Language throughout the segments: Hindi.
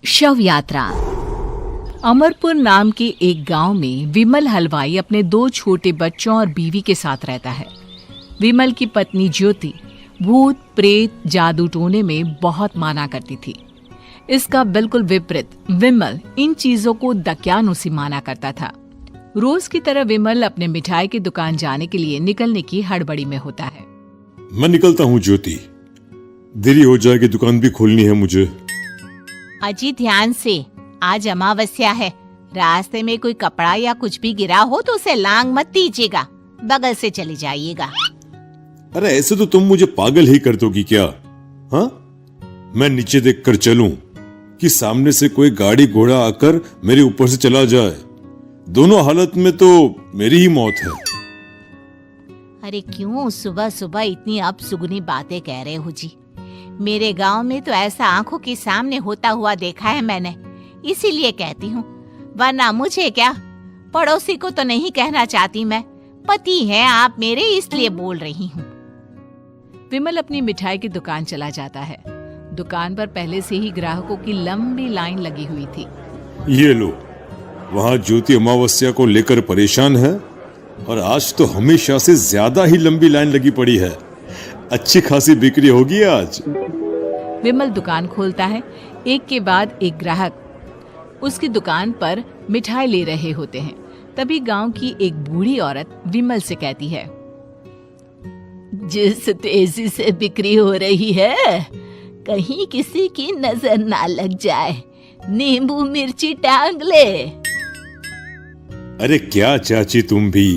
शव यात्रा। अमरपुर नाम के एक गांव में विमल हलवाई अपने 2 छोटे बच्चों और बीवी के साथ रहता है। विमल की पत्नी ज्योति भूत प्रेत जादू टोने में बहुत माना करती थी। इसका बिल्कुल विपरीत विमल इन चीजों को दक्यानुसी माना करता था। रोज की तरह विमल अपने मिठाई की दुकान जाने के लिए निकलने की हड़बड़ी में होता है। मैं निकलता हूँ ज्योति, देरी हो जाएगी, दुकान भी खोलनी है मुझे। अजी ध्यान से, आज अमावस्या है। रास्ते में कोई कपड़ा या कुछ भी गिरा हो तो उसे लांग मत दीजिएगा, बगल से चले जाइएगा। अरे ऐसे तो तुम मुझे पागल ही कर दोगी क्या? हाँ, मैं नीचे देख कर चलूं कि सामने से कोई गाड़ी घोड़ा आकर मेरे ऊपर से चला जाए? दोनों हालत में तो मेरी ही मौत है। अरे क्यों सुबह सुबह इतनी अपसुगनी बातें कह रहे हो जी? मेरे गांव में तो ऐसा आंखों के सामने होता हुआ देखा है मैंने, इसीलिए कहती हूँ, वरना मुझे क्या, पड़ोसी को तो नहीं कहना चाहती मैं। पति हैं आप मेरे, इसलिए बोल रही हूँ। विमल अपनी मिठाई की दुकान चला जाता है। दुकान पर पहले से ही ग्राहकों की लंबी लाइन लगी हुई थी। ये लो, वहाँ ज्योति अमावस्या को लेकर परेशान है और आज तो हमेशा से ज्यादा ही लंबी लाइन लगी पड़ी है। अच्छी खासी बिक्री होगी आज। विमल दुकान खोलता है। एक के बाद एक ग्राहक उसकी दुकान पर मिठाई ले रहे होते हैं। तभी गांव की एक बूढ़ी औरत विमल से कहती है, जिस तेजी से बिक्री हो रही है, कहीं किसी की नजर ना लग जाए, नींबू मिर्ची टांग ले। अरे क्या चाची तुम भी,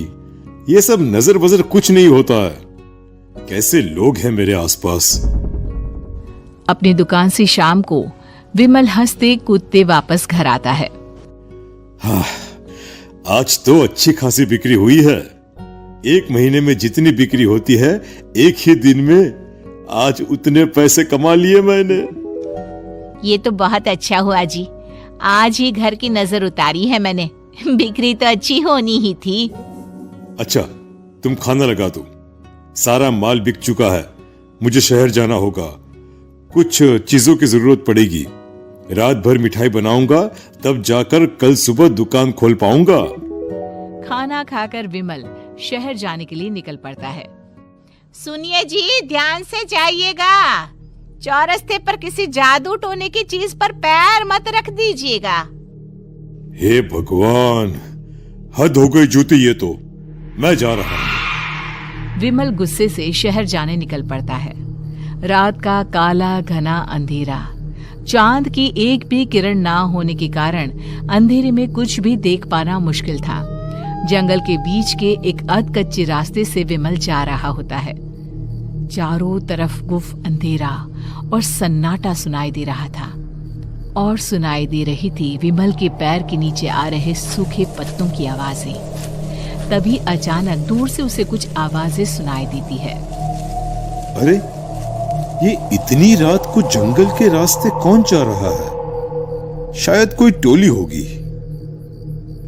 ये सब नजर बजर कुछ नहीं होता है। कैसे लोग हैं मेरे आसपास। अपनी दुकान से शाम को विमल हंसते कूदते वापस घर आता है। हाँ, आज तो अच्छी खासी बिक्री हुई है। 1 महीने में जितनी बिक्री होती है, एक ही दिन में आज उतने पैसे कमा लिए मैंने। ये तो बहुत अच्छा हुआ जी, आज ही घर की नजर उतारी है मैंने। बिक्री तो अच्छी होनी ही थी। अच्छा, तुम खाना लगा दो, सारा माल बिक चुका है। मुझे शहर जाना होगा, कुछ चीजों की जरूरत पड़ेगी। रात भर मिठाई बनाऊंगा, तब जाकर कल सुबह दुकान खोल पाऊंगा। खाना खाकर विमल शहर जाने के लिए निकल पड़ता है। सुनिए जी, ध्यान से जाइएगा। चौरस्ते पर किसी जादू टोने की चीज पर पैर मत रख दीजिएगा। हे भगवान, हद हो गई ज्योति, ये तो मैं जा रहा हूं। विमल गुस्से से शहर जाने निकल पड़ता है। रात का काला घना अंधेरा, चांद की एक भी किरण ना होने के कारण अंधेरे में कुछ भी देख पाना मुश्किल था। जंगल के बीच के एक अधकच्चे रास्ते से विमल जा रहा होता है। चारों तरफ गुफ अंधेरा और सन्नाटा सुनाई दे रहा था, और सुनाई दे रही थी विमल के पैर के नीचे आ रहे सूखे पत्तों की आवाजें। तभी अचानक दूर से उसे कुछ आवाजें सुनाई देती है। अरे, ये इतनी रात को जंगल के रास्ते कौन जा रहा है? शायद कोई टोली होगी।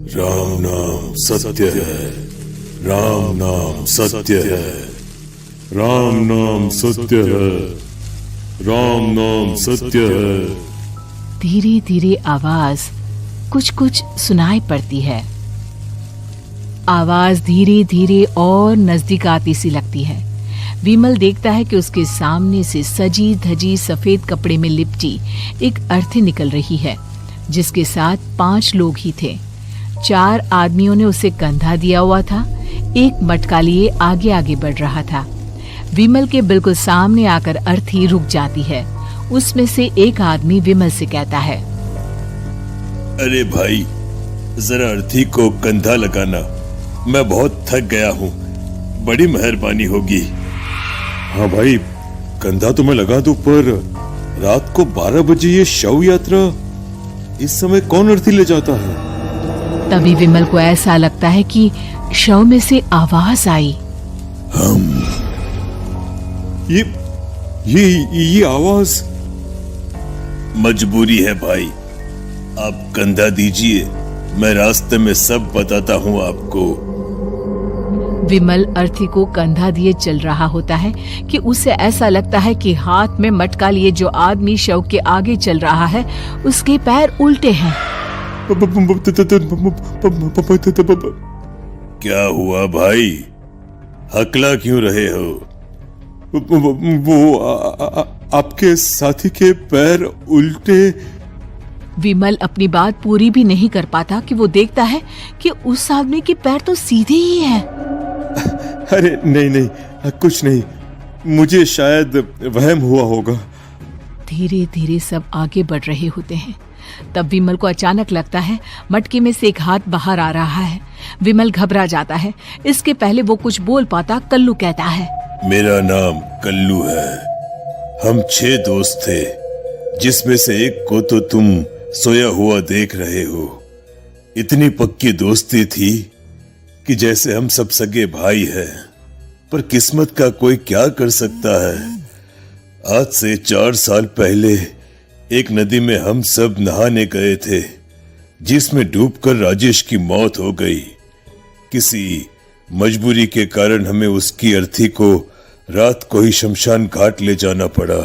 राम नाम सत्य है, राम नाम सत्य है, राम नाम सत्य है, राम नाम सत्य है। धीरे धीरे आवाज कुछ कुछ सुनाई पड़ती है। आवाज धीरे धीरे और नजदीक आती सी लगती है। विमल देखता है कि उसके सामने से सजी धजी सफेद कपड़े में लिपटी एक अर्थी निकल रही है, जिसके साथ 5 लोग ही थे। 4 आदमियों ने उसे कंधा दिया हुआ था। एक मटका लिए आगे आगे बढ़ रहा था। विमल के बिल्कुल सामने आकर अर्थी रुक जाती है। उसमें से एक आदमी विमल से कहता है, अरे भाई, जरा अर्थी को कंधा लगाना, मैं बहुत थक गया हूँ, बड़ी मेहरबानी होगी। हाँ भाई, कंधा तो मैं लगा दूं, पर रात को 12 बजे ये शव यात्रा, इस समय कौन अर्थी ले जाता है? तभी विमल को ऐसा लगता है कि शव में से आवाज आई, ये आवाज। मजबूरी है भाई, आप कंधा दीजिए, मैं रास्ते में सब बताता हूँ आपको। विमल अर्थी को कंधा दिए चल रहा होता है कि उसे ऐसा लगता है कि हाथ में मटका लिए जो आदमी शव के आगे चल रहा है उसके पैर उल्टे हैं। क्या हुआ भाई, हकला क्यों रहे हो? वो आपके साथी के पैर उल्टे। विमल अपनी बात पूरी भी नहीं कर पाता कि वो देखता है कि उस आदमी के पैर तो सीधे ही हैं। अरे नहीं, कुछ नहीं, मुझे शायद वहम हुआ होगा। धीरे धीरे सब आगे बढ़ रहे होते हैं। तब विमल को अचानक लगता है मटके में से एक हाथ बाहर आ रहा है। विमल घबरा जाता है। इसके पहले वो कुछ बोल पाता, कल्लू कहता है, मेरा नाम कल्लू है। हम 6 दोस्त थे, जिसमें से एक को तो तुम सोया हुआ देख रहे हो। इतनी पक्की दोस्ती थी कि जैसे हम सब सगे भाई हैं। पर किस्मत का कोई क्या कर सकता है। आज से 4 साल पहले एक नदी में हम सब नहाने गए थे, जिसमें डूबकर राजेश की मौत हो गई। किसी मजबूरी के कारण हमें उसकी अर्थी को रात को ही शमशान घाट ले जाना पड़ा।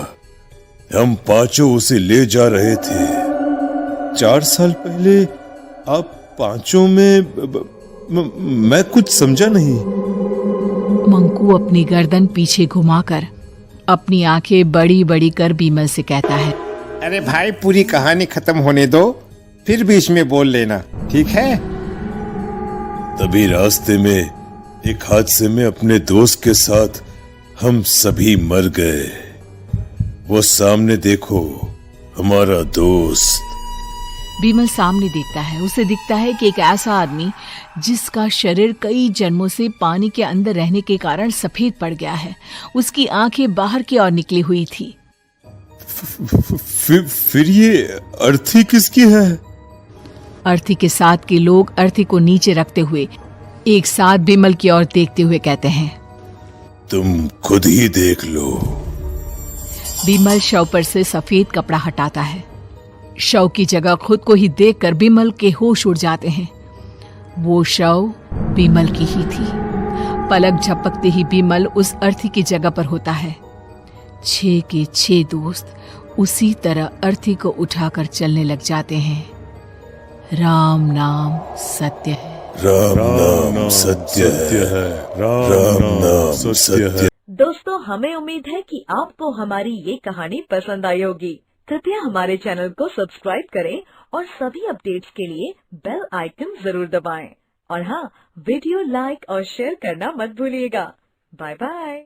हम 5 उसे ले जा रहे थे। 4 साल पहले आप 5 में मैं कुछ समझा नहीं। मंकू अपनी गर्दन पीछे घुमाकर अपनी आंखें बड़ी बड़ी कर बीमल से कहता है, अरे भाई, पूरी कहानी खत्म होने दो, फिर बीच में बोल लेना, ठीक है? तभी रास्ते में एक हादसे में अपने दोस्त के साथ हम सभी मर गए। वो सामने देखो, हमारा दोस्त। बीमल सामने देखता है। उसे दिखता है कि एक ऐसा आदमी जिसका शरीर कई जन्मों से पानी के अंदर रहने के कारण सफेद पड़ गया है। उसकी आंखें बाहर की ओर निकली हुई थी। फिर ये अर्थी किसकी है? अर्थी के साथ के लोग अर्थी को नीचे रखते हुए एक साथ बीमल की ओर देखते हुए कहते हैं, तुम खुद ही देख लो। बीमल शव पर से सफेद कपड़ा हटाता है। शव की जगह खुद को ही देखकर बीमल के होश उड़ जाते हैं। वो शव बीमल की ही थी। पलक झपकते ही बीमल उस अर्थी की जगह पर होता है। 6 के 6 दोस्त उसी तरह अर्थी को उठाकर चलने लग जाते हैं। राम नाम सत्य है। राम नाम सत्य है। राम नाम सत्य है। दोस्तों, हमें उम्मीद है कि आपको हमारी ये कहानी पसंद आई होगी। कृपया हमारे चैनल को सब्सक्राइब करें और सभी अपडेट्स के लिए बेल आइकन जरूर दबाएं। और हाँ, वीडियो लाइक और शेयर करना मत भूलिएगा। Bye bye.